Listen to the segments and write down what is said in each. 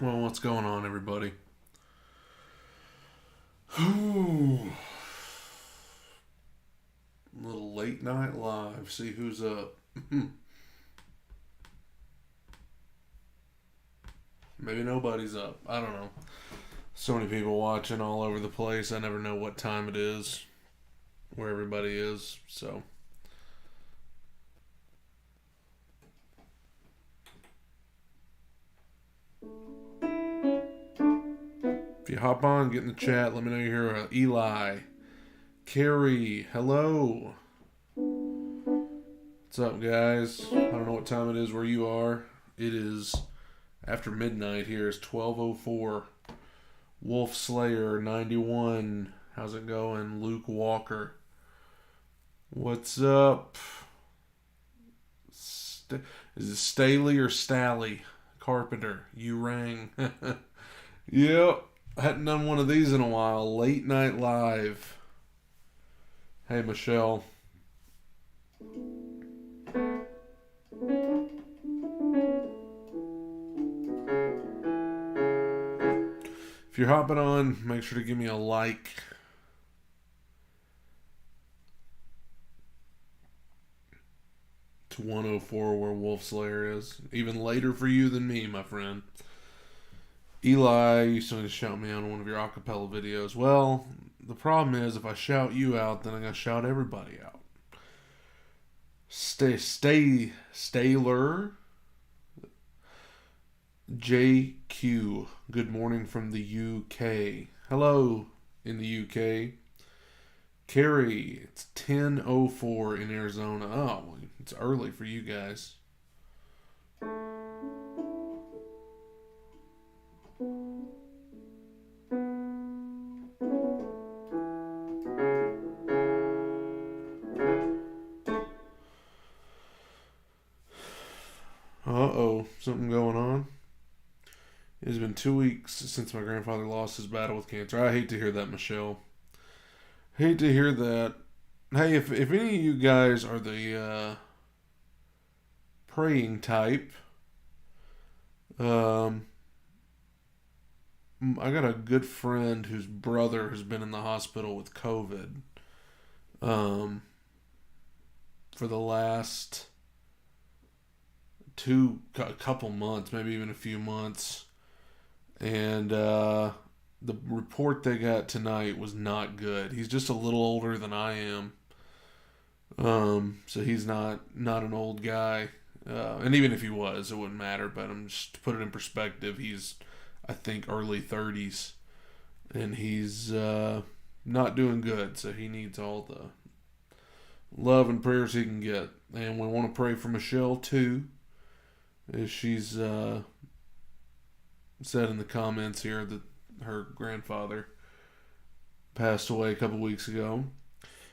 Well, what's going on, everybody? Ooh, little late night live. See who's up. Maybe nobody's up. I don't know. So many people watching all over the place. I never know what time it is, where everybody is. So, if you hop on, get in the chat. Let me know you're here. Eli, Carrie, hello. What's up, guys? I don't know what time it is where you are. It is after midnight here. It's 12:04. Wolf Slayer 91. How's it going? Luke Walker. What's up? Is it Staley or Stally? Carpenter. You rang. Yep. I hadn't done one of these in a while. Late night live. Hey, Michelle. If you're hopping on, make sure to give me a like. To 104 where Wolf Slayer is. Even later for you than me, my friend. Eli, you still need to shout me out on one of your acapella videos. Well, the problem is if I shout you out, then I gotta shout everybody out. Staler JQ. Good morning from the UK. Hello in the UK. Carrie, it's 10:04 in Arizona. Oh, it's early for you guys. Uh-oh, something going on? It has been 2 weeks since my grandfather lost his battle with cancer. I hate to hear that, Michelle. Hate to hear that. Hey, if any of you guys are the praying type, I got a good friend whose brother has been in the hospital with COVID for the last couple months, maybe even a few months. And the report they got tonight was not good. He's just a little older than I am. So he's not an old guy. And even if he was, it wouldn't matter. But I'm just to put it in perspective, he's I think early 30s, and he's not doing good. So he needs all the love and prayers he can get. And we want to pray for Michelle too, as she's said in the comments here that her grandfather passed away a couple weeks ago.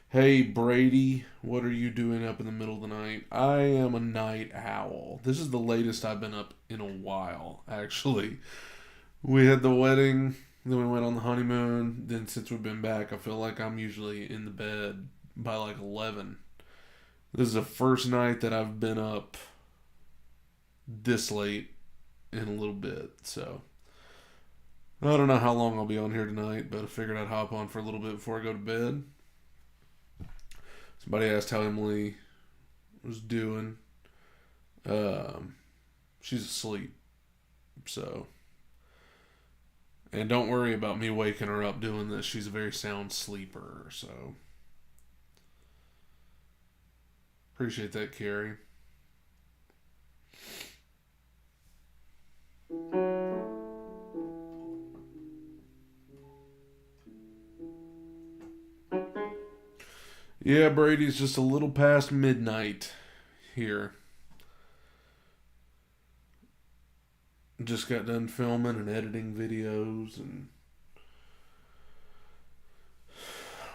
Hey, Brady, what are you doing up in the middle of the night? I am a night owl. This is the latest I've been up in a while, actually. We had the wedding, then we went on the honeymoon. Then since we've been back, I feel like I'm usually in the bed by like 11. This is the first night that I've been up this late in a little bit. So I don't know how long I'll be on here tonight, but I figured I'd hop on for a little bit before I go to bed. Somebody asked how Emily was doing. She's asleep. So, and don't worry about me waking her up doing this. She's a very sound sleeper. So, appreciate that, Carrie. Yeah, Brady's just a little past midnight here. Just got done filming and editing videos, and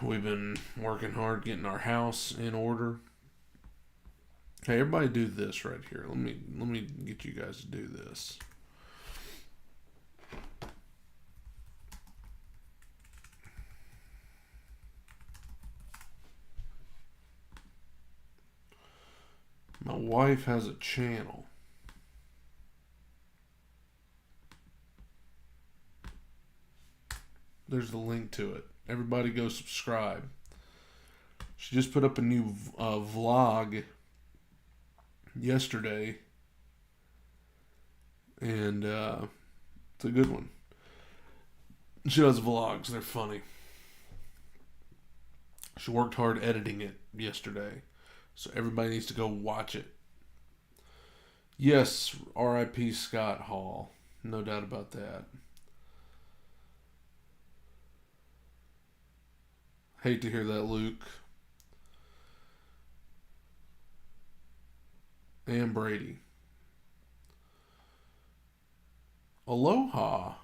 we've been working hard getting our house in order. Hey, everybody do this right here. Let me get you guys to do this. My wife has a channel. There's the link to it. Everybody go subscribe. She just put up a new vlog yesterday, and it's a good one. She does vlogs. They're funny. She worked hard editing it yesterday, so everybody needs to go watch it. Yes, R.I.P. Scott Hall. No doubt about that. Hate to hear that, Luke. And Brady. Aloha.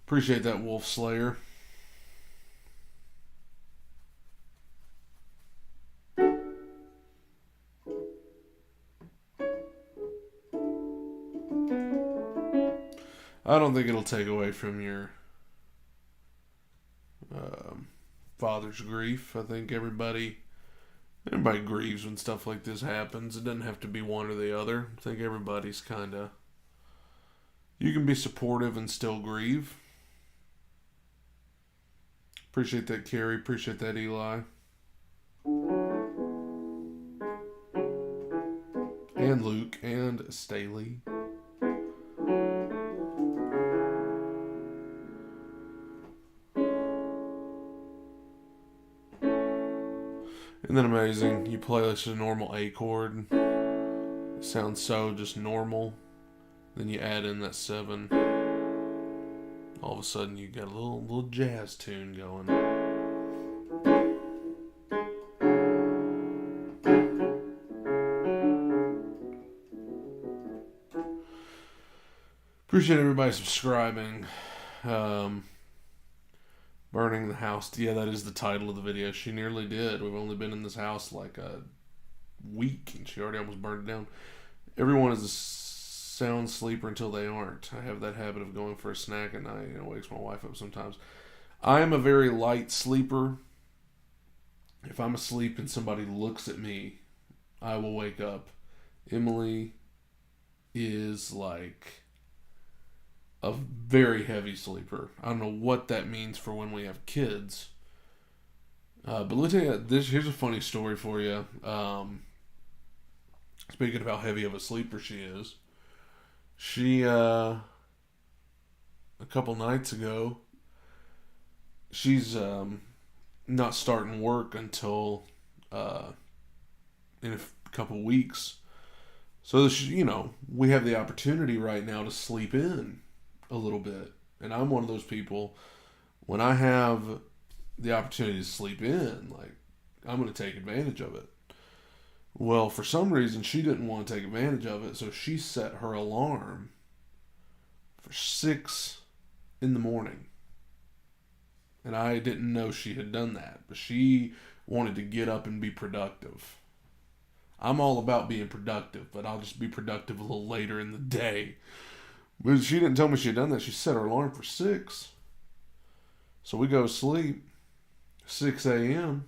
Appreciate that, Wolf Slayer. I don't think it'll take away from your father's grief. I think everybody grieves when stuff like this happens. It doesn't have to be one or the other. I think everybody's kind of... You can be supportive and still grieve. Appreciate that, Carrie. Appreciate that, Eli. And Luke. And Staley. Isn't that amazing? You play just a normal A chord. It sounds so just normal. Then you add in that 7. All of a sudden you got a little jazz tune going. Appreciate everybody subscribing. Burning the house. Yeah, that is the title of the video. She nearly did. We've only been in this house like a week and she already almost burned it down. Everyone is a sound sleeper until they aren't. I have that habit of going for a snack at night. It wakes my wife up sometimes. I am a very light sleeper. If I'm asleep and somebody looks at me, I will wake up. Emily is like a very heavy sleeper. I don't know what that means for when we have kids. But let me tell you this. Here's a funny story for you. Speaking of how heavy of a sleeper she is, she a couple nights ago, she's not starting work until in a couple weeks. So she, we have the opportunity right now to sleep in a little bit. And I'm one of those people, when I have the opportunity to sleep in, like, I'm going to take advantage of it. Well, for some reason, she didn't want to take advantage of it, so she set her alarm for 6 in the morning. And I didn't know she had done that, but she wanted to get up and be productive. I'm all about being productive, but I'll just be productive a little later in the day. But she didn't tell me she had done that. She set her alarm for 6. So we go to sleep. 6 a.m.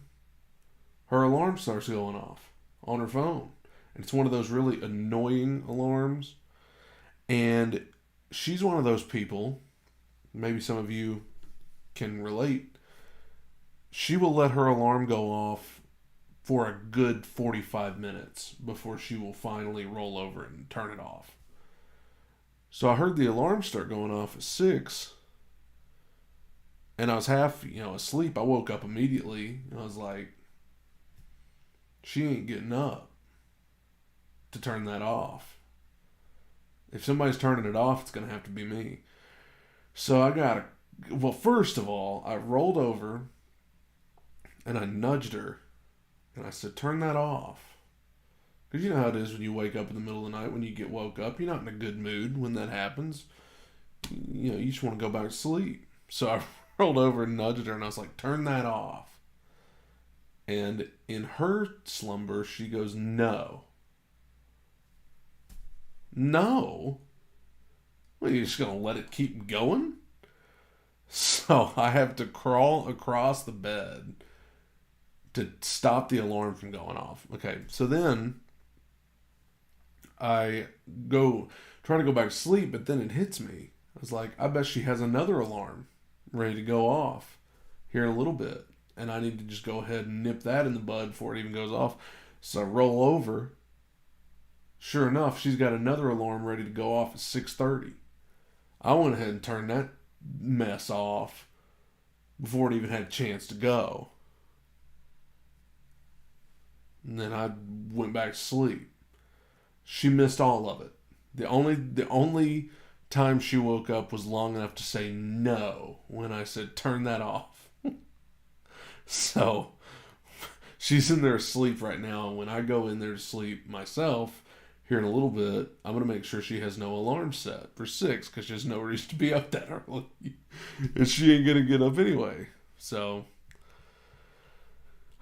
Her alarm starts going off on her phone. And it's one of those really annoying alarms. And she's one of those people, maybe some of you can relate. She will let her alarm go off for a good 45 minutes before she will finally roll over and turn it off. So I heard the alarm start going off at 6, and I was half, asleep. I woke up immediately, and I was like, she ain't getting up to turn that off. If somebody's turning it off, it's going to have to be me. So first of all, I rolled over, and I nudged her, and I said, turn that off. Because you know how it is when you wake up in the middle of the night, when you get woke up, you're not in a good mood when that happens. You just want to go back to sleep. So I rolled over and nudged her, and I was like, turn that off. And in her slumber, she goes, no. No? Well, you're just going to let it keep going? So I have to crawl across the bed to stop the alarm from going off. Okay, so then I go Try to go back to sleep, but then it hits me. I was like, I bet she has another alarm ready to go off here in a little bit. And I need to just go ahead and nip that in the bud before it even goes off. So I roll over. Sure enough, she's got another alarm ready to go off at 6:30. I went ahead and turned that mess off before it even had a chance to go. And then I went back to sleep. She missed all of it. The only time she woke up was long enough to say no when I said turn that off. So she's in there asleep right now, and when I go in there to sleep myself here in a little bit, I'm going to make sure she has no alarm set for 6 because she has no reason to be up that early. And she ain't going to get up anyway. So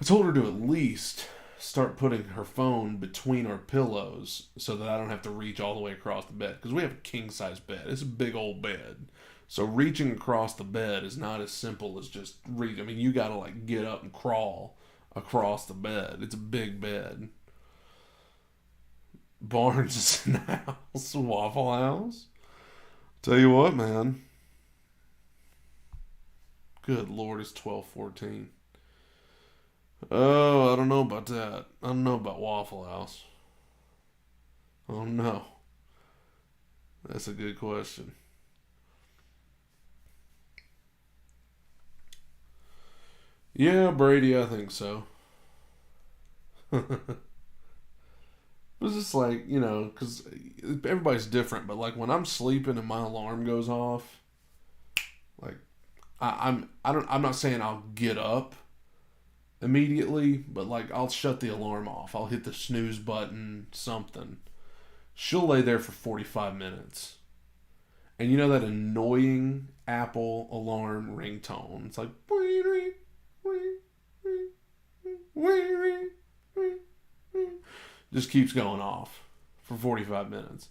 I told her to at least start putting her phone between our pillows so that I don't have to reach all the way across the bed. Because we have a king-size bed. It's a big old bed. So reaching across the bed is not as simple as just reach. I mean, you got to like get up and crawl across the bed. It's a big bed. Barnes is in the house. Waffle House. Tell you what, man. Good Lord, it's 12:14. Oh, I don't know about that. I don't know about Waffle House. Oh no. That's a good question. Yeah, Brady, I think so. It's just like, because everybody's different, but like when I'm sleeping and my alarm goes off, like I'm not saying I'll get up immediately, but like I'll shut the alarm off. I'll hit the snooze button, something. She'll lay there for 45 minutes. And you know that annoying Apple alarm ringtone? It's like just keeps going off for 45 minutes.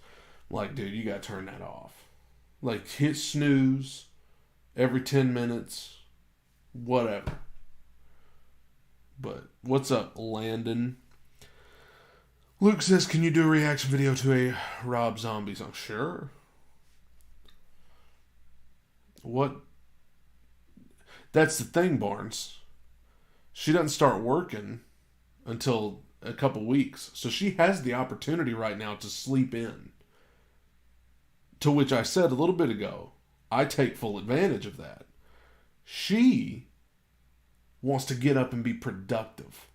Like, dude, you gotta turn that off. Like, hit snooze every 10 minutes, whatever. But what's up, Landon? Luke says, can you do a reaction video to a Rob Zombie song? Sure. What? That's the thing, Barnes. She doesn't start working until a couple weeks. So she has the opportunity right now to sleep in. To which I said a little bit ago, I take full advantage of that. She wants to get up and be productive.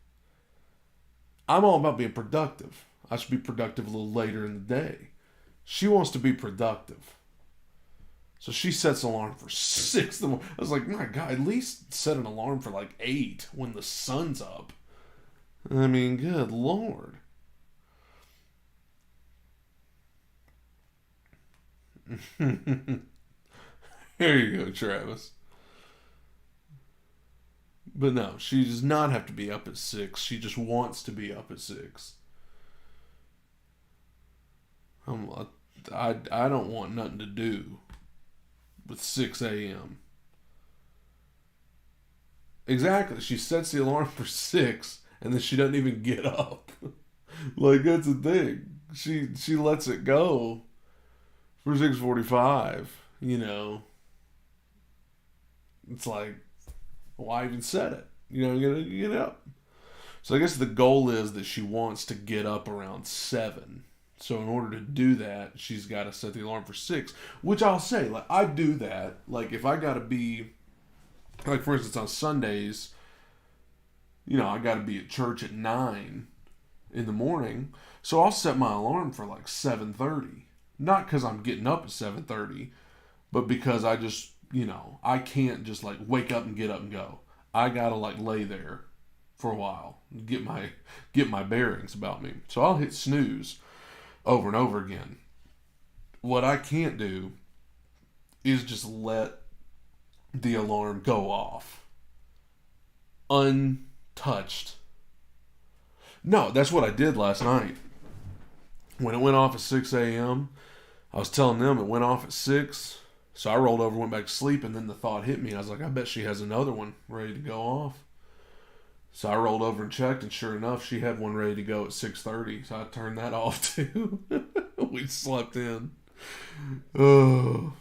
I'm all about being productive. I should be productive a little later in the day. She wants to be productive. So she sets an alarm for 6 in the morning. I was like, my God, at least set an alarm for like 8 when the sun's up. I mean, good Lord. Here you go, Travis. But no, she does not have to be up at 6. She just wants to be up at 6. I don't want nothing to do with 6 a.m. Exactly. She sets the alarm for 6 and then she doesn't even get up. Like, that's the thing. She lets it go for 6:45, It's like, why even set it? You get up. So I guess the goal is that she wants to get up around 7. So in order to do that, she's got to set the alarm for 6, which I'll say, like, I do that. Like, if I got to be, like, for instance, on Sundays, I got to be at church at 9 in the morning. So I'll set my alarm for, like, 7:30. Not because I'm getting up at 7:30, but because I just, I can't just, like, wake up and get up and go. I got to, like, lay there for a while, get my bearings about me. So I'll hit snooze over and over again. What I can't do is just let the alarm go off untouched. No, that's what I did last night. When it went off at 6 a.m., I was telling them it went off at 6, so I rolled over, went back to sleep, and then the thought hit me. I was like, I bet she has another one ready to go off. So I rolled over and checked, and sure enough, she had one ready to go at 6:30. So I turned that off too. We slept in. Oh,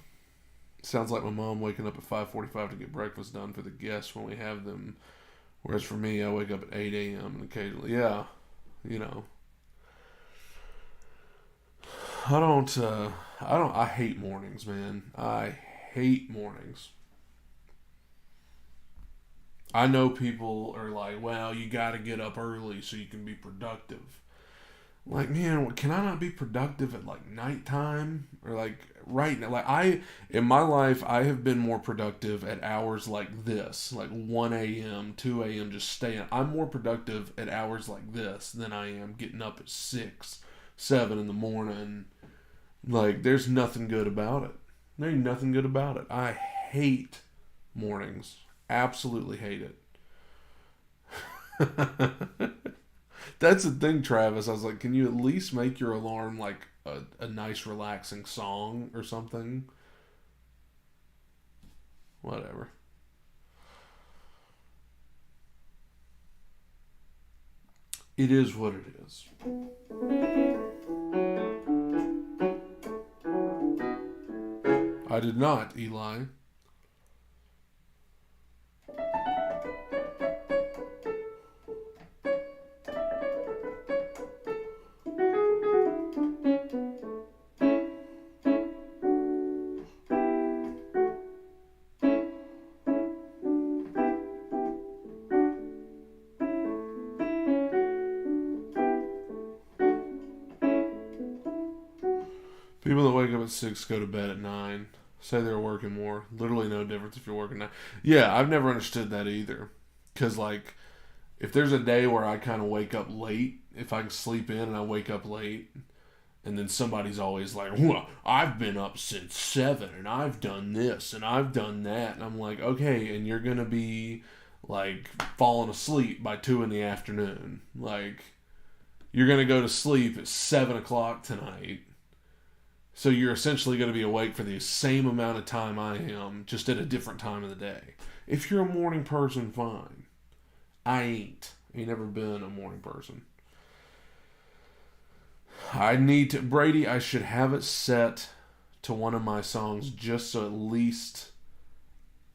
sounds like my mom waking up at 5:45 to get breakfast done for the guests when we have them. Whereas for me, I wake up at 8 a.m. and occasionally, yeah, you know, I hate mornings, man. I hate mornings. I know people are like, well, you got to get up early so you can be productive. Like, man, can I not be productive at like nighttime or like right now? Like, in my life, I have been more productive at hours like this, like 1 a.m., 2 a.m., just staying. I'm more productive at hours like this than I am getting up at 6, 7 in the morning. Like, there's nothing good about it. There ain't nothing good about it. I hate mornings. Absolutely hate it. That's the thing, Travis. I was like, can you at least make your alarm like a nice, relaxing song or something? Whatever. It is what it is. I did not, Eli. People that wake up at 6 go to bed at 9. Say they're working more. Literally no difference if you're working 9. Yeah, I've never understood that either. Because, like, if there's a day where I kind of wake up late, if I can sleep in and I wake up late, and then somebody's always like, well, I've been up since 7 and I've done this and I've done that. And I'm like, okay, and you're going to be like falling asleep by 2 in the afternoon. Like, you're going to go to sleep at 7 o'clock tonight. So you're essentially going to be awake for the same amount of time I am, just at a different time of the day. If you're a morning person, fine. I ain't. Ain't never been a morning person. I need to, Brady, I should have it set to one of my songs just so at least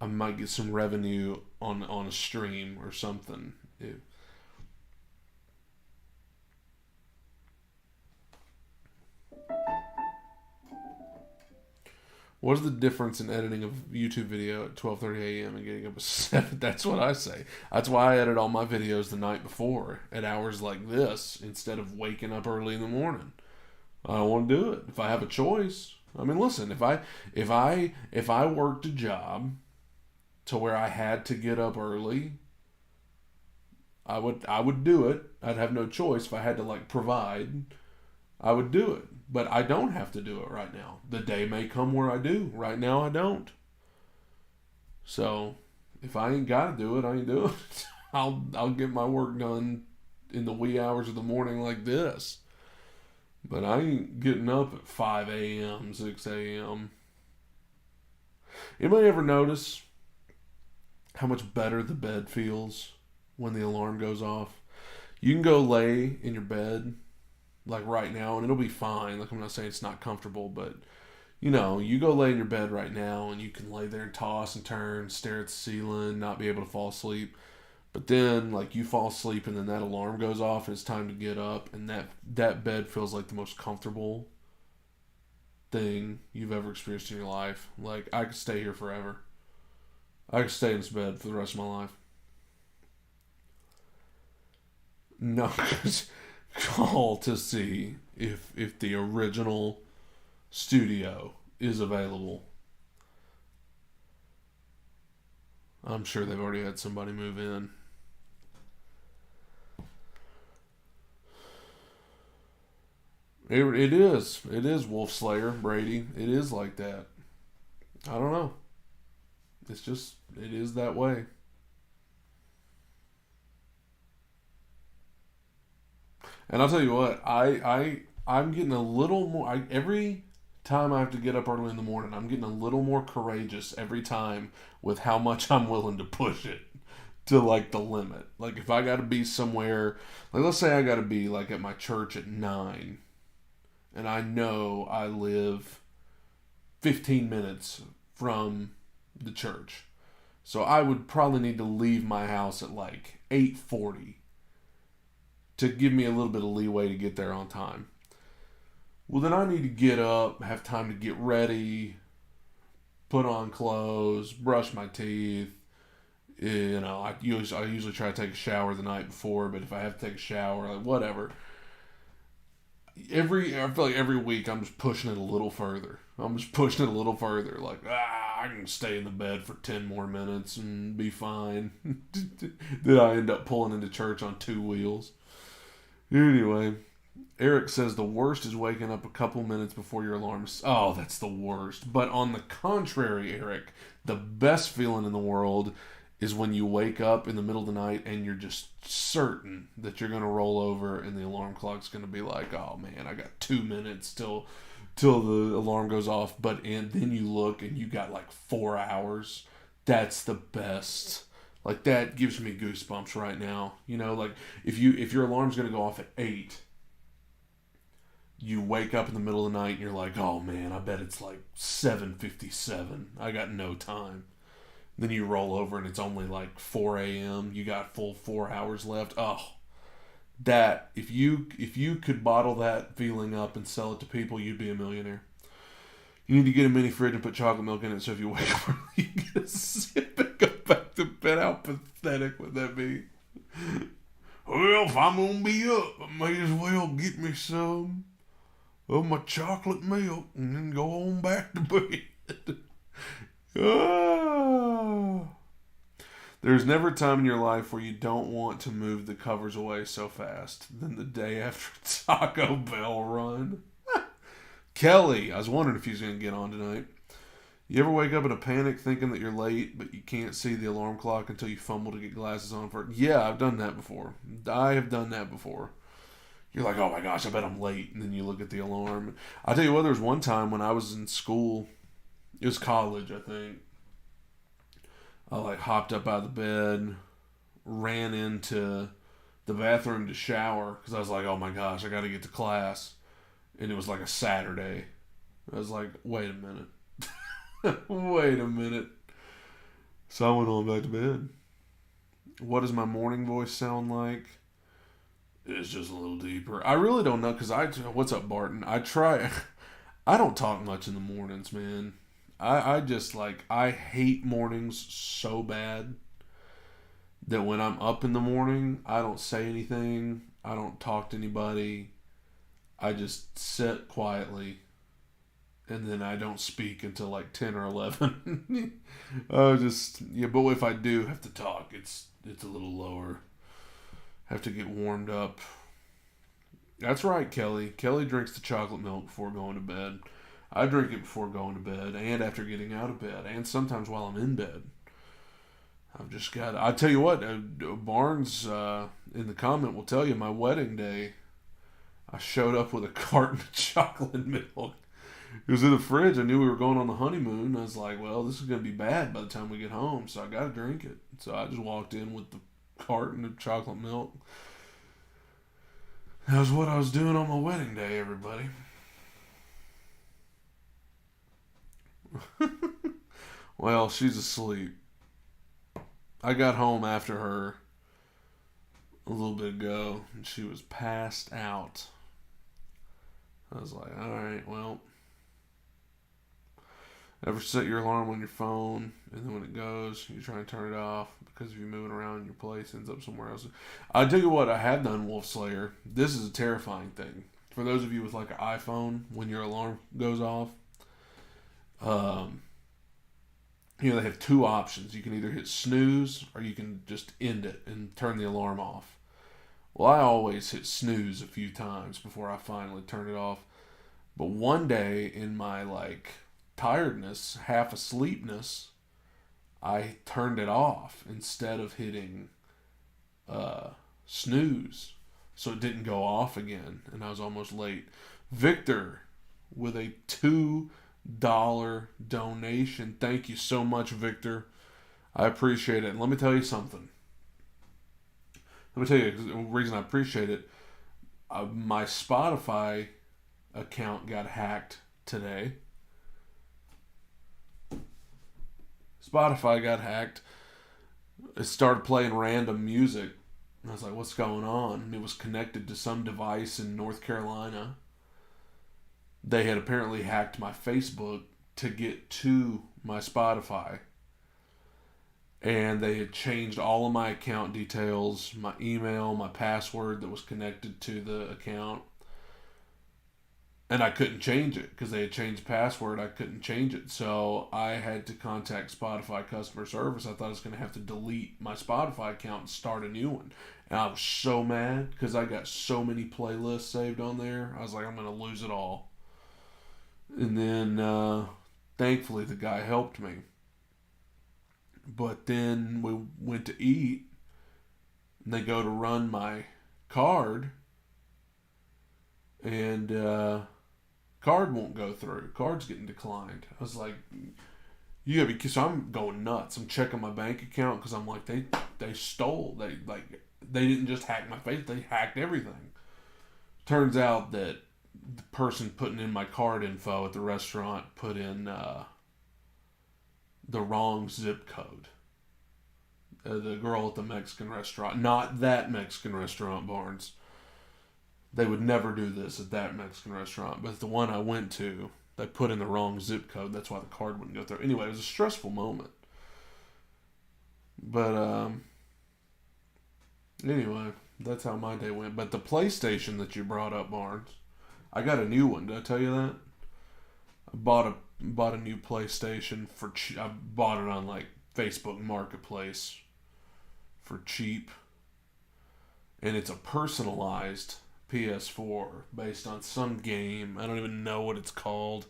I might get some revenue on a stream or something. What's the difference in editing a YouTube video at 12:30 a.m. and getting up at 7? That's what I say. That's why I edit all my videos the night before at hours like this instead of waking up early in the morning. I don't want to do it. If I have a choice, I mean, listen, if I worked a job to where I had to get up early, I would do it. I'd have no choice if I had to like provide. I would do it. But I don't have to do it right now. The day may come where I do. Right now I don't. So if I ain't gotta do it, I ain't doing it. I'll get my work done in the wee hours of the morning like this. But I ain't getting up at 5 a.m., 6 a.m. Anybody ever notice how much better the bed feels when the alarm goes off? You can go lay in your bed like right now and it'll be fine. Like, I'm not saying it's not comfortable, but you go lay in your bed right now and you can lay there and toss and turn, stare at the ceiling, not be able to fall asleep. But then, like, you fall asleep and then that alarm goes off and it's time to get up, and that bed feels like the most comfortable thing you've ever experienced in your life. Like, I could stay here forever. I could stay in this bed for the rest of my life. No, call to see if the original studio is available. I'm sure they've already had somebody move in. It is. It is Wolf Slayer, Brady. It is like that. I don't know. It is that way. And I'll tell you what, I'm getting a little more. Every time I have to get up early in the morning, I'm getting a little more courageous every time with how much I'm willing to push it to like the limit. Like, if I got to be somewhere, like, let's say I got to be like at my church at 9, and I know I live 15 minutes from the church. So I would probably need to leave my house at like 8:40 to give me a little bit of leeway to get there on time. Well, then I need to get up, have time to get ready, put on clothes, brush my teeth. I usually try to take a shower the night before, but if I have to take a shower, like whatever. I feel like every week I'm just pushing it a little further. Like, I can stay in the bed for 10 more minutes and be fine. Then I end up pulling into church on 2 wheels. Anyway, Eric says the worst is waking up a couple minutes before your alarm is... Oh, that's the worst. But on the contrary, Eric, the best feeling in the world is when you wake up in the middle of the night and you're just certain that you're going to roll over and the alarm clock's going to be like, oh man, I got 2 minutes till the alarm goes off. And then you look and you got like 4 hours. That's the best. Like, that gives me goosebumps right now. Like if your alarm's going to go off at 8, you wake up in the middle of the night and you're like, oh man, I bet it's like 7:57. I got no time. Then you roll over and it's only like 4 a.m. You got full 4 hours left. Oh, that, if you could bottle that feeling up and sell it to people, you'd be a millionaire. You need to get a mini fridge and put chocolate milk in it so if you wake up early, you get a sip and go back to bed. How pathetic would that be? Well, if I'm going to be up, I may as well get me some of my chocolate milk and then go on back to bed. There's never a time in your life where you don't want to move the covers away so fast than the day after Taco Bell run. Kelly, I was wondering if he was going to get on tonight. You ever wake up in a panic thinking that you're late, but you can't see the alarm clock until you fumble to get glasses on for it? Yeah, I've done that before. I have done that before. You're like, oh my gosh, I bet I'm late. And then you look at the alarm. I'll tell you what, there was one time when I was in school. It was college, I think. I hopped up out of the bed, ran into the bathroom to shower because I was like, oh my gosh, I got to get to class. And it was like a Saturday. I was like, wait a minute. Wait a minute. So I went on back to bed. What does my morning voice sound like? It's just a little deeper. I really don't know because what's up, Barton? I don't talk much in the mornings, man. I hate mornings so bad that when I'm up in the morning, I don't say anything. I don't talk to anybody. I just sit quietly and then I don't speak until like 10 or 11. But if I do have to talk, it's a little lower. Have to get warmed up. That's right, Kelly. Kelly drinks the chocolate milk before going to bed. I drink it before going to bed and after getting out of bed and sometimes while I'm in bed. I'll tell you what, Barnes in the comment will tell you my wedding day, I showed up with a carton of chocolate milk. It was in the fridge. I knew we were going on the honeymoon. I was like, well, this is going to be bad by the time we get home, so I got to drink it. So I just walked in with the carton of chocolate milk. That was what I was doing on my wedding day, everybody. Well, she's asleep. I got home after her a little bit ago, and she was passed out. I was like, alright, well. Ever set your alarm on your phone, and then when it goes, you try and turn it off, because if you're moving around in your place, it ends up somewhere else. I'll tell you what, I have done Wolf Slayer. This is a terrifying thing. For those of you with like an iPhone, when your alarm goes off, they have 2 options. You can either hit snooze, or you can just end it and turn the alarm off. Well, I always hit snooze a few times before I finally turn it off. But one day, in my tiredness, half asleepness, I turned it off instead of hitting snooze, so it didn't go off again, and I was almost late. Victor with a $2 donation. Thank you so much, Victor. I appreciate it. And let me tell you something. The reason I appreciate it. My Spotify account got hacked today. Spotify got hacked. It started playing random music. I was like, what's going on? And it was connected to some device in North Carolina. They had apparently hacked my Facebook to get to my Spotify. And they had changed all of my account details, my email, my password that was connected to the account. And I couldn't change it because they had changed the password. I couldn't change it. So I had to contact Spotify customer service. I thought I was going to have to delete my Spotify account and start a new one. And I was so mad because I got so many playlists saved on there. I was like, I'm going to lose it all. And then thankfully the guy helped me. But then we went to eat. And they go to run my card. And card won't go through. Card's getting declined. I was like, you gotta be. So I'm going nuts. I'm checking my bank account because I'm like, they stole. They didn't just hack my face. They hacked everything. Turns out that the person putting in my card info at the restaurant put in the wrong zip code. The girl at the Mexican restaurant, not that Mexican restaurant, Barnes. They would never do this at that Mexican restaurant. But the one I went to, they put in the wrong zip code. That's why the card wouldn't go through. Anyway, it was a stressful moment. But, anyway, that's how my day went. But the PlayStation that you brought up, Barnes, I got a new one. Did I tell you that? I bought a new PlayStation for I bought it on, like, Facebook Marketplace for cheap. And it's a personalized PS4 based on some game. I don't even know what it's called.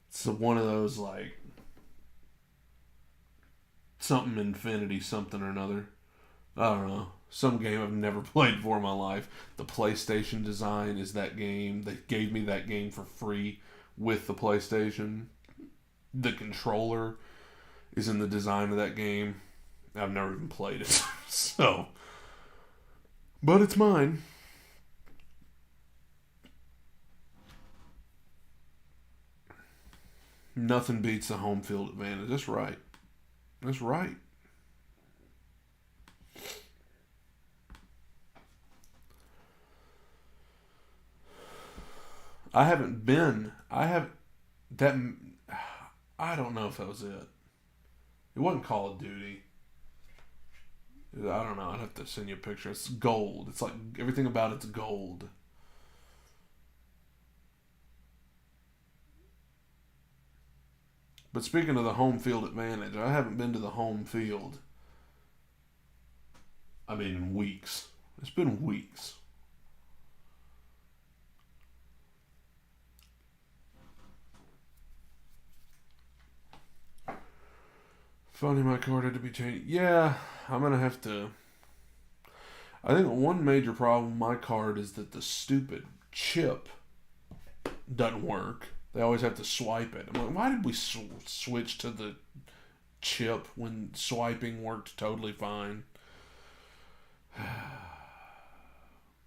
It's one of those like something Infinity something or another. I don't know. Some game I've never played before in my life. The PlayStation design is that game. They gave me that game for free with the PlayStation. The controller is in the design of that game. I've never even played it. So, but it's mine. Nothing beats the home field advantage. That's right. That's right. I haven't been. I have that. I don't know if that was it. It wasn't Call of Duty. I don't know. I'd have to send you a picture. It's gold. It's like everything about it's gold. But speaking of the home field advantage, I haven't been to the home field. I mean, in weeks. It's been weeks. Funny, my card had to be changed. Yeah, I'm gonna have to. I think one major problem with my card is that the stupid chip doesn't work. They always have to swipe it. I'm like, why did we switch to the chip when swiping worked totally fine?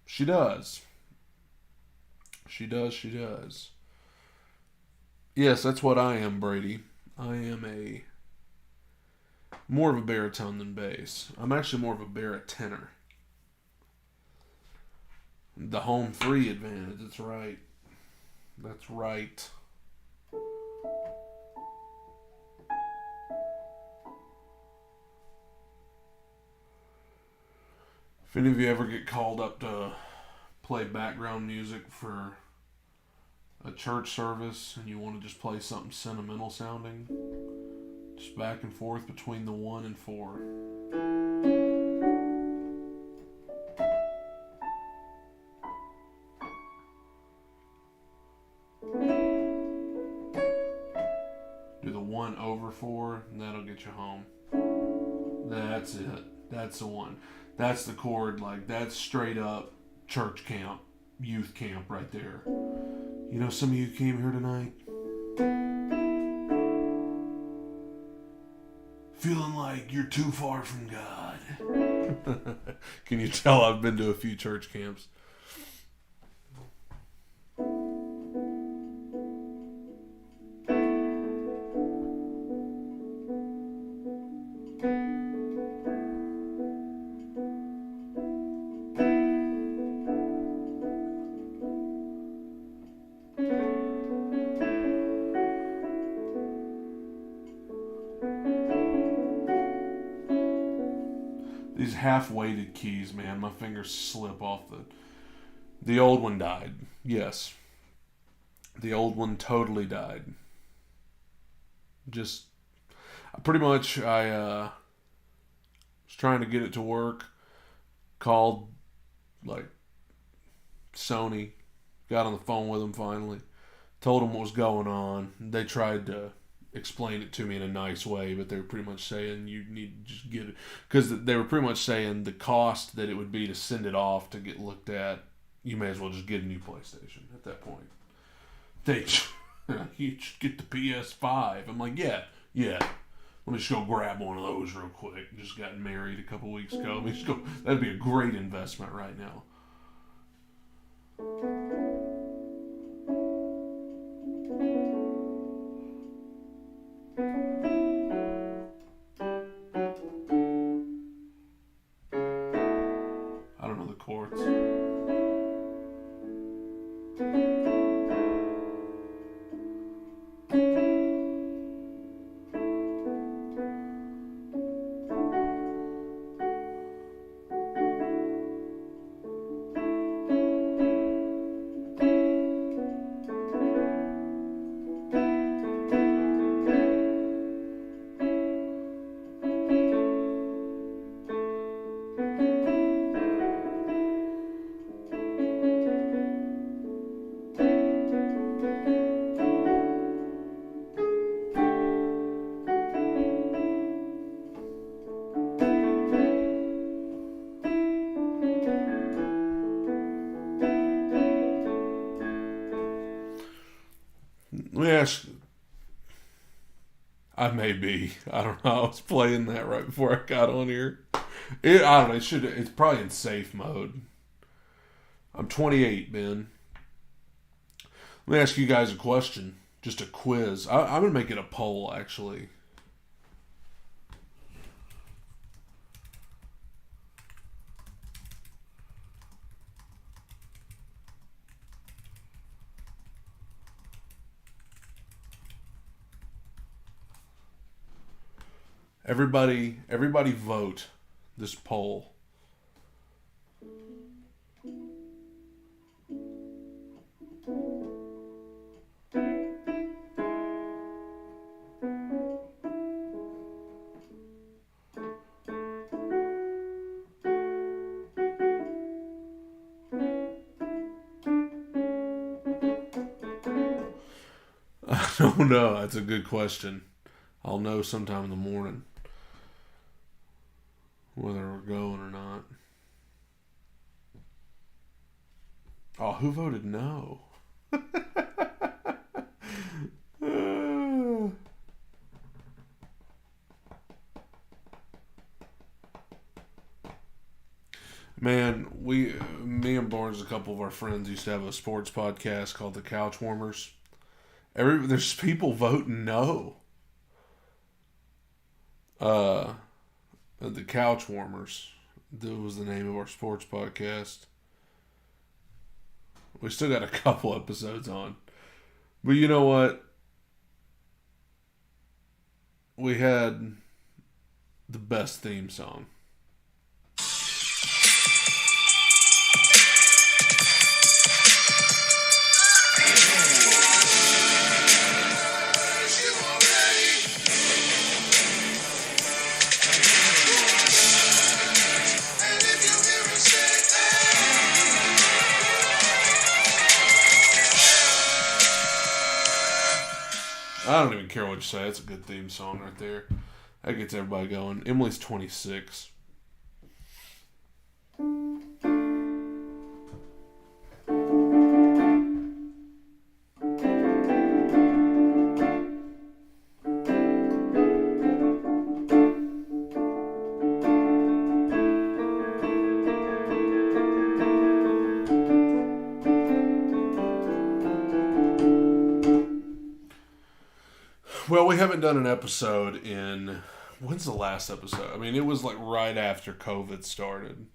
She does. She does. She does. Yes, that's what I am, Brady. I am more of a baritone than bass. I'm actually more of a barittenor. The home free advantage. That's right. That's right. If any of you ever get called up to play background music for a church service and you want to just play something sentimental sounding, just back and forth between the 1 and 4. Do the 1 over 4 and that'll get you home. That's it. That's the one. That's the chord. Like, that's straight up church camp, youth camp right there. You know, some of you came here tonight feeling like you're too far from God. Can you tell I've been to a few church camps? these half-weighted keys, man. My fingers slip off the... The old one died. Yes. The old one totally died. Just... Pretty much, I was trying to get it to work. Called, like, Sony. Got on the phone with them finally. Told them what was going on. They tried to explain it to me in a nice way, but they were pretty much saying you need to just get it. Because they were pretty much saying the cost that it would be to send it off to get looked at, you may as well just get a new PlayStation at that point. You should get the PS5. I'm like, yeah. Let me just go grab one of those real quick. Just got married a couple weeks ago. Let me just go. That'd be a great investment right now. I don't know the chords. Let me ask. I may be. I don't know. I was playing that right before I got on here. I don't know. It's probably in safe mode. I'm 28, Ben. Let me ask you guys a question. Just a quiz. I'm going to make it a poll, actually. Everybody vote this poll. I don't know. That's a good question. I'll know sometime in the morning whether we're going or not. Oh, who voted no? Man, me and Barnes, a couple of our friends used to have a sports podcast called The Couch Warmers. There's people voting no. The Couch Warmers. That was the name of our sports podcast. We still got a couple episodes on. But you know what? We had the best theme song. I don't even care what you say. It's a good theme song right there. That gets everybody going. Emily's 26. Well, we haven't done an episode in... When's the last episode? I mean, it was like right after COVID started.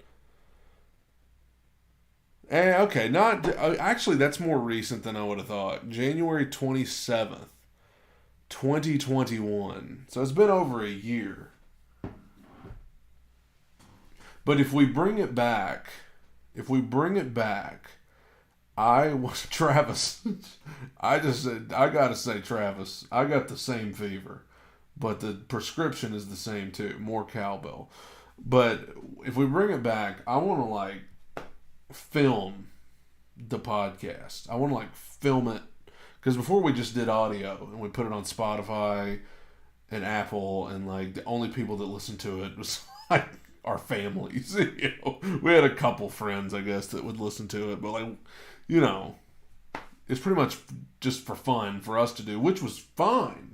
Okay, actually, that's more recent than I would have thought. January 27th, 2021. So it's been over a year. But if we bring it back, I was Travis. I just said I gotta say Travis. I got the same fever, but the prescription is the same too. More cowbell. But if we bring it back, I want to like film the podcast. I want to like film it because before we just did audio and we put it on Spotify and Apple, and like the only people that listened to it was like our families. We had a couple friends, I guess, that would listen to it, but like, it's pretty much just for fun for us to do, which was fine.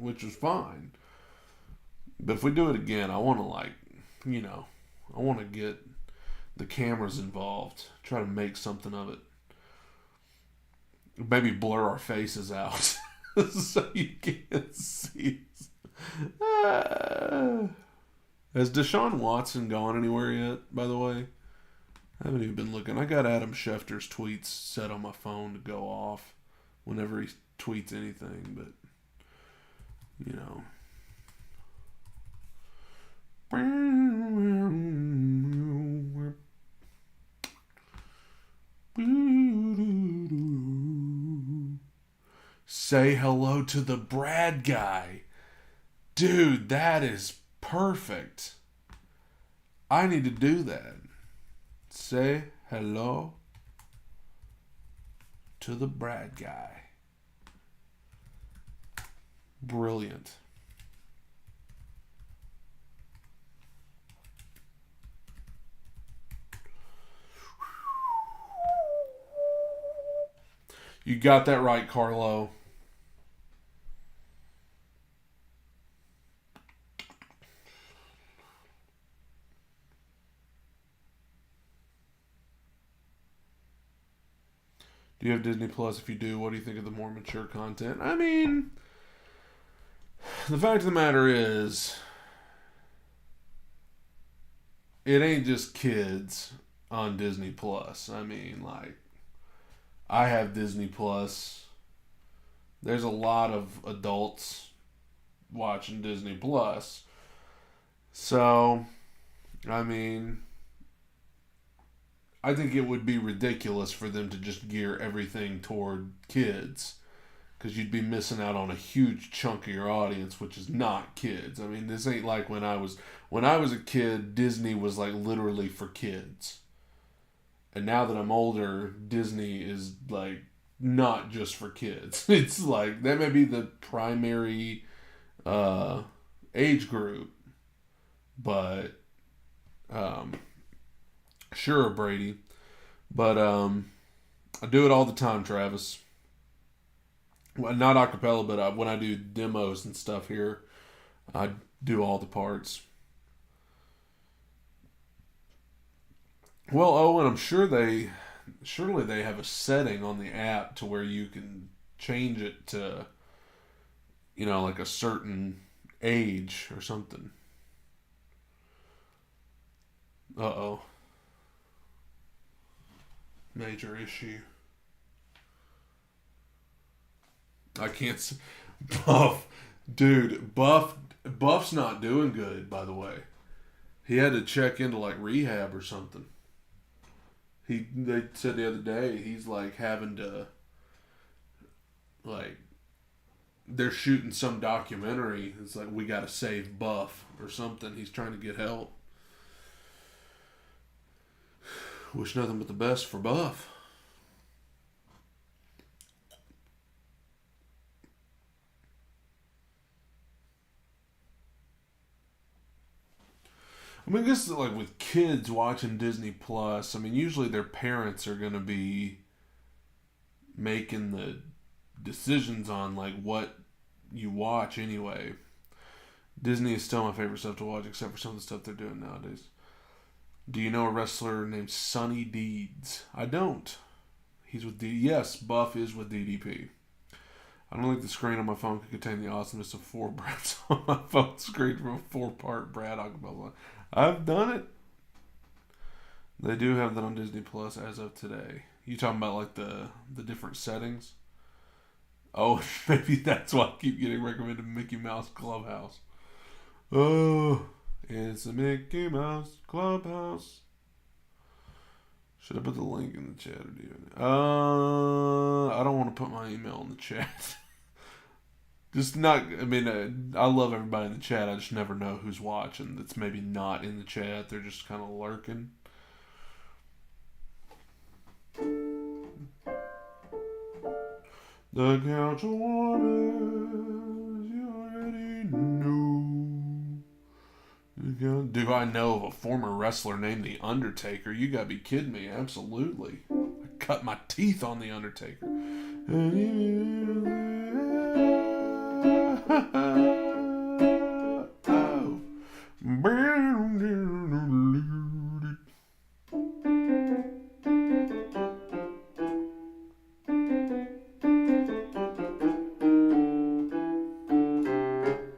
But if we do it again, I want to like, I want to get the cameras involved, try to make something of it. Maybe blur our faces out so you can't see. Has Deshaun Watson gone anywhere yet, by the way? I haven't even been looking. I got Adam Schefter's tweets set on my phone to go off whenever he tweets anything, but, Say hello to the Brad guy. Dude, that is perfect. I need to do that. Say hello to the Brad guy. Brilliant. You got that right, Carlo. Do you have Disney Plus? If you do, what do you think of the more mature content? I mean, the fact of the matter is, it ain't just kids on Disney Plus. I mean, like, I have Disney Plus. There's a lot of adults watching Disney Plus. So, I mean, I think it would be ridiculous for them to just gear everything toward kids, because you'd be missing out on a huge chunk of your audience, which is not kids. I mean, this ain't like when I was a kid, Disney was like literally for kids. And now that I'm older, Disney is like not just for kids. It's like that may be the primary age group, but sure, Brady. But I do it all the time, Travis. Well, not a cappella, but when I do demos and stuff here, I do all the parts. Well, Owen, I'm sure surely they have a setting on the app to where you can change it to, like a certain age or something. Uh-oh. Major issue. I can't. Buff. Dude, Buff's not doing good, by the way. He had to check into like rehab or something. They said the other day he's like having to, like, they're shooting some documentary. It's like, we gotta save Buff or something. He's trying to get help. Wish nothing but the best for Buff. I mean, I guess like with kids watching Disney Plus, I mean, usually their parents are going to be making the decisions on like what you watch anyway. Disney is still my favorite stuff to watch, except for some of the stuff they're doing nowadays. Do you know a wrestler named Sonny Deeds? I don't. He's with Yes, Buff is with DDP. I don't think the screen on my phone could contain the awesomeness of 4 Brads on my phone screen from a 4-part Brad acapella. I've done it. They do have that on Disney Plus as of today. You talking about like the different settings? Oh, maybe that's why I keep getting recommended Mickey Mouse Clubhouse. Oh, it's the Mickey Mouse Clubhouse. Should I put the link in the chat or do it? I don't want to put my email in the chat. Just not. I mean, I love everybody in the chat. I just never know who's watching. That's maybe not in the chat. They're just kind of lurking. The couch warmers, you already know. Do I know of a former wrestler named The Undertaker? You gotta be kidding me. Absolutely. I cut my teeth on The Undertaker. Oh.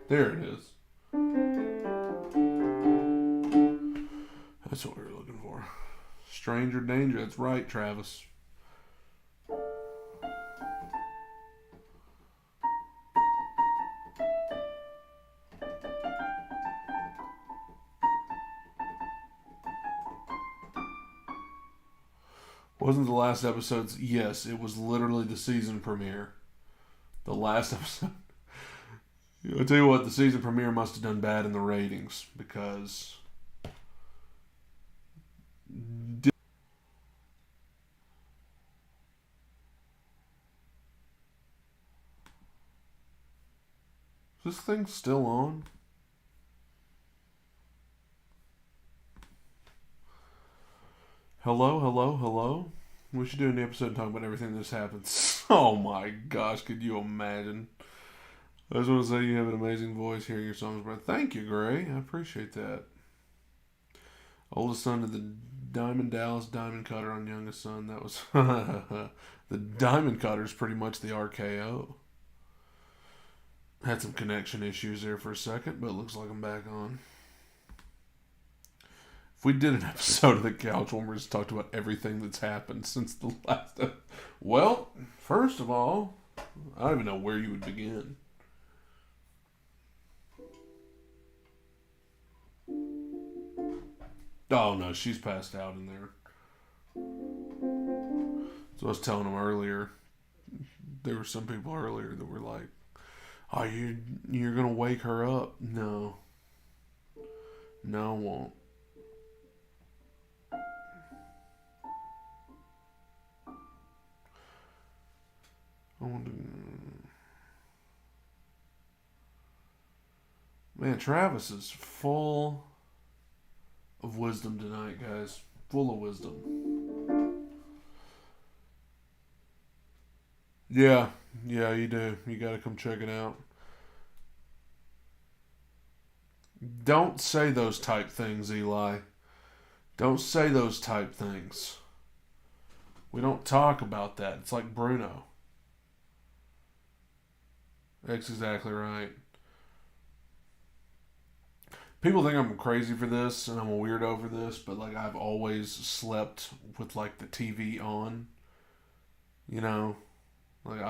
There it is. That's what we were looking for. Stranger danger. That's right, Travis. Wasn't the last episode's? Yes, it was literally the season premiere. The last episode. I'll tell you what, the season premiere must have done bad in the ratings because. Is this thing still on? Hello, hello, hello? We should do an episode talking about everything that's happened. Oh my gosh, could you imagine? I just want to say you have an amazing voice hearing your songs, bro. Thank you, Gray. I appreciate that. Oldest son to the Diamond Dallas Diamond Cutter on youngest son. That was the Diamond Cutter is pretty much the RKO. Had some connection issues there for a second, but it looks like I'm back on. If we did an episode of the Couch Warmers talked about everything that's happened since the last. Well, first of all, I don't even know where you would begin. Oh no, she's passed out in there. So I was telling them earlier. There were some people earlier that were like, "Oh, you're gonna wake her up?" No, I won't. I want to. Man, Travis is full of wisdom tonight, guys. Full of wisdom. Yeah, you do. You gotta come check it out. Don't say those type things, Eli. Don't say those type things. We don't talk about that. It's like Bruno. That's exactly right. People think I'm crazy for this and I'm a weirdo for this, but like I've always slept with like the TV on. You know, like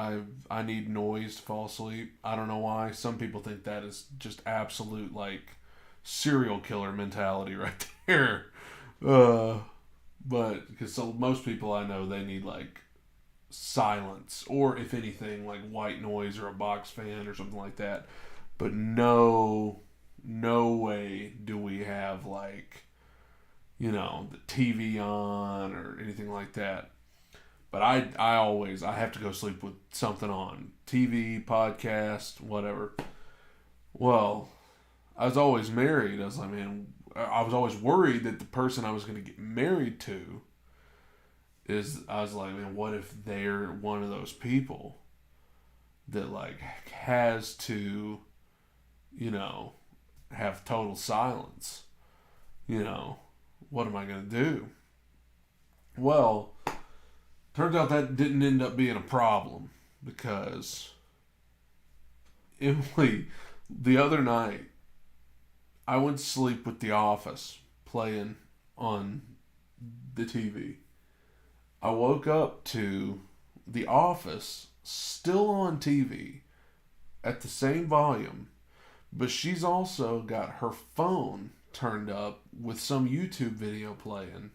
I need noise to fall asleep. I don't know why. Some people think that is just absolute like serial killer mentality right there. But because so most people I know they need like silence or if anything like white noise or a box fan or something like that. But no way do we have like the TV on or anything like that. But I have to go sleep with something on. TV, podcast, whatever. Well, I was always married. I was like, man, I was always worried that the person I was going to get married to I was like, man, what if they're one of those people that like has to, have total silence? What am I going to do? Well, turns out that didn't end up being a problem because Emily, the other night, I went to sleep with The Office playing on the TV. I woke up to The Office still on TV at the same volume, but she's also got her phone turned up with some YouTube video playing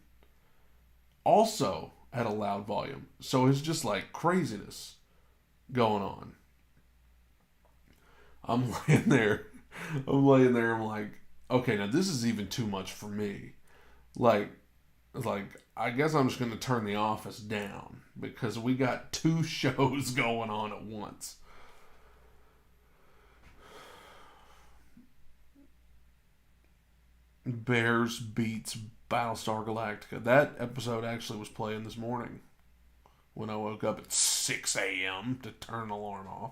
also at a loud volume. So it's just like craziness going on. I'm laying there. I'm like, okay, now this is even too much for me. Like, I guess I'm just going to turn The Office down because we got two shows going on at once. Bears beats Battlestar Galactica. That episode actually was playing this morning when I woke up at 6 a.m. to turn the alarm off.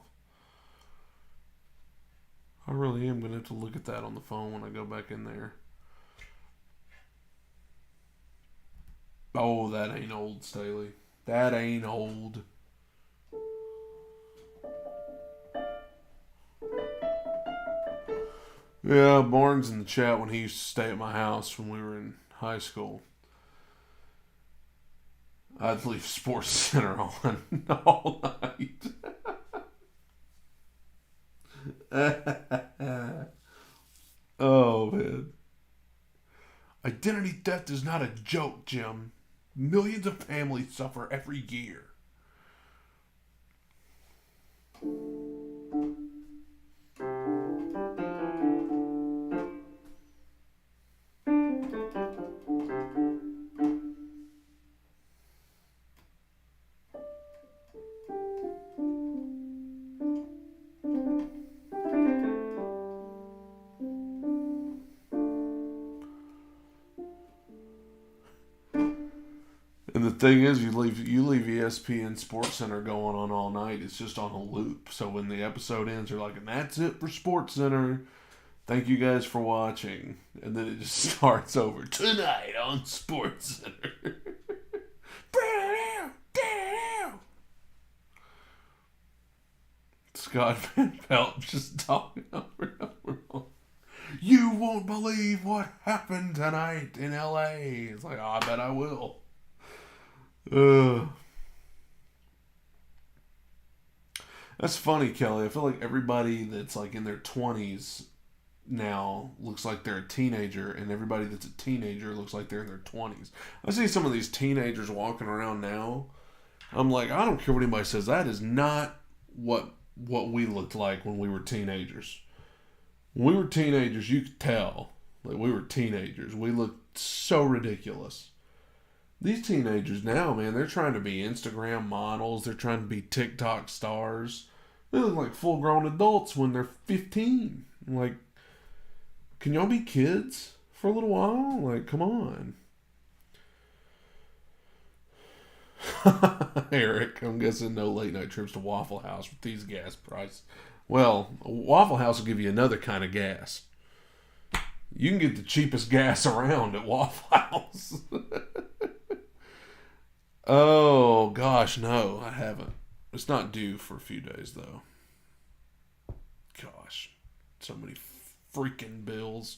I really am going to have to look at that on the phone when I go back in there. Oh, that ain't old, Staley. That ain't old. Yeah, Barnes in the chat when he used to stay at my house when we were in high school. I'd leave Sports Center on all night. Oh, man. Identity theft is not a joke, Jim. Millions of families suffer every year. And the thing is, you leave ESPN Sports Center going on all night. It's just on a loop. So when the episode ends, they're like, and that's it for Sports Center. Thank you guys for watching. And then it just starts over. Tonight on Sports Center. Scott Van Pelt just talking over and over. You won't believe what happened tonight in L.A. It's like, oh, I bet I will. That's funny, Kelly. I feel like everybody that's like in their 20s now looks like they're a teenager, and everybody that's a teenager looks like they're in their 20s. I see some of these teenagers walking around now. I'm like, I don't care what anybody says. That is not what we looked like when we were teenagers. When we were teenagers, you could tell that we were teenagers. We looked so ridiculous. These teenagers now, man, they're trying to be Instagram models. They're trying to be TikTok stars. They look like full-grown adults when they're 15. Like, can y'all be kids for a little while? Like, come on. Eric, I'm guessing no late-night trips to Waffle House with these gas prices. Well, Waffle House will give you another kind of gas. You can get the cheapest gas around at Waffle House. Oh, gosh, no, I haven't. It's not due for a few days, though. Gosh, so many freaking bills.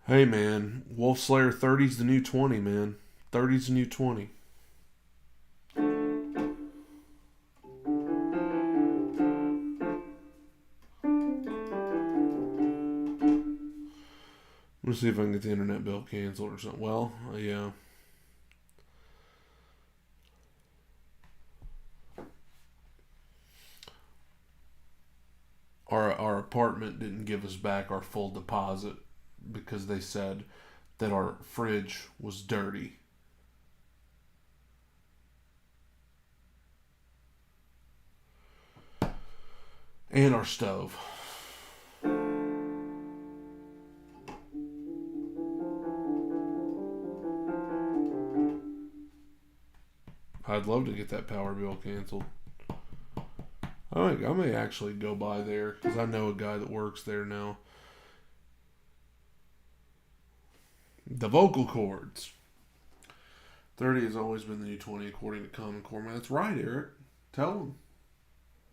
Hey, man, Wolf Slayer 30's the new 20, man. 30's the new 20. Let's see if I can get the internet bill canceled or something. Well, yeah. Our apartment didn't give us back our full deposit because they said that our fridge was dirty. And our stove. I'd love to get that power bill canceled. I may actually go by there because I know a guy that works there now. The vocal cords. 30 has always been the new 20 according to Common Core. Man, that's right, Eric. Tell him.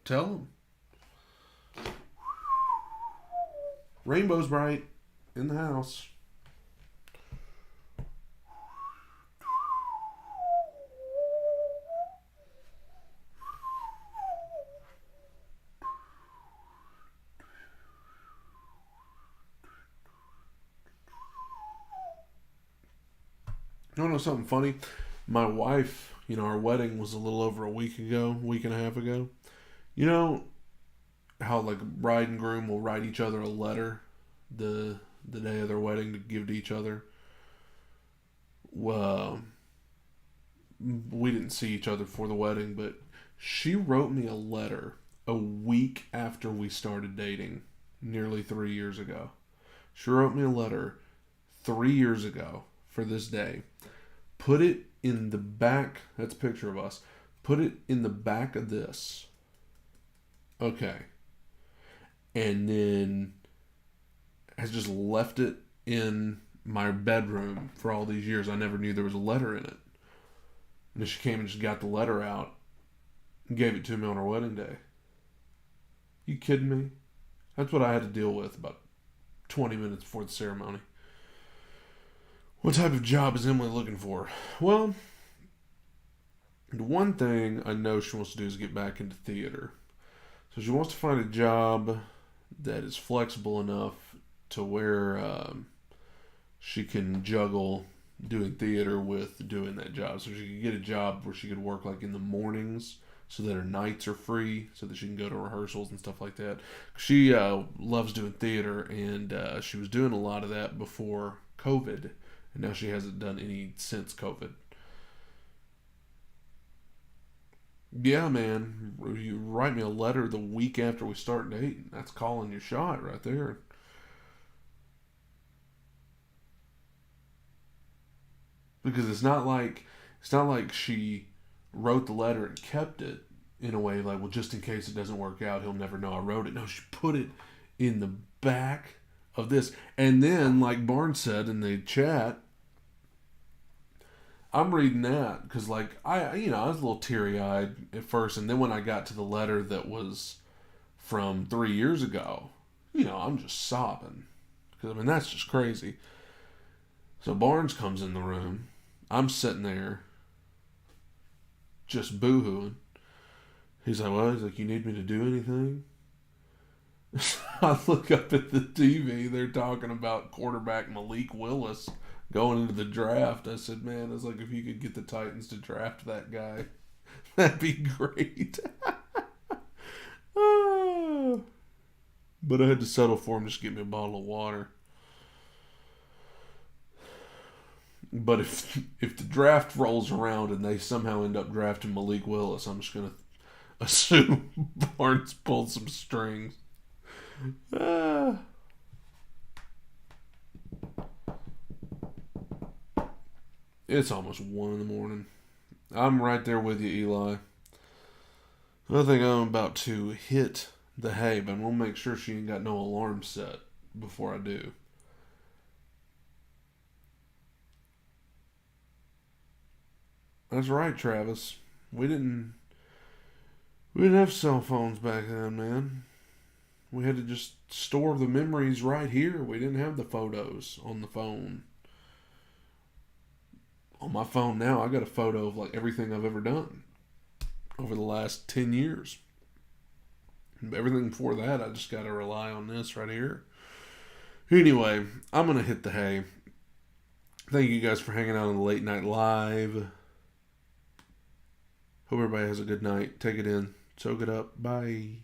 Tell him. Rainbow's bright in the house. You know something funny? My wife, our wedding was a little over a week and a half ago. You know how like bride and groom will write each other a letter the day of their wedding to give to each other. Well, we didn't see each other for the wedding, but she wrote me a letter a week after we started dating, nearly 3 years ago. She wrote me a letter 3 years ago for this day. Put it in the back. That's a picture of us. Put it in the back of this. Okay. And then has just left it in my bedroom for all these years. I never knew there was a letter in it. And then she came and just got the letter out and gave it to me on our wedding day. You kidding me? That's what I had to deal with about 20 minutes before the ceremony. What type of job is Emily looking for? Well, the one thing I know she wants to do is get back into theater. So she wants to find a job that is flexible enough to where she can juggle doing theater with doing that job. So she could get a job where she could work like in the mornings so that her nights are free so that she can go to rehearsals and stuff like that. She loves doing theater, and she was doing a lot of that before COVID, and now she hasn't done any since COVID. Yeah, man. You write me a letter the week after we start dating. That's calling your shot right there. Because it's not like she wrote the letter and kept it in a way like, well, just in case it doesn't work out, he'll never know I wrote it. No, she put it in the back of this. And then, like Barnes said in the chat, I'm reading that because, like, I was a little teary eyed at first, and then when I got to the letter that was from 3 years ago, I'm just sobbing because that's just crazy. So Barnes comes in the room. I'm sitting there, just boohooing. He's like, "Well," he's like, "You need me to do anything?" I look up at the TV. They're talking about quarterback Malik Willis going into the draft. I said, "Man, I was like, if you could get the Titans to draft that guy, that'd be great." But I had to settle for him just to get me a bottle of water. But if the draft rolls around and they somehow end up drafting Malik Willis, I'm just gonna assume Barnes pulled some strings. Ah. It's almost 1 in the morning. I'm right there with you, Eli. I think I'm about to hit the hay, but I'm gonna make sure she ain't got no alarm set before I do. That's right, Travis. We didn't we didn't have cell phones back then, man. We had to just store the memories right here. We didn't have the photos on the phone. On my phone now, I got a photo of like everything I've ever done over the last 10 years. Everything before that, I just got to rely on this right here. Anyway, I'm going to hit the hay. Thank you guys for hanging out on the Late Night Live. Hope everybody has a good night. Take it in. Soak it up. Bye.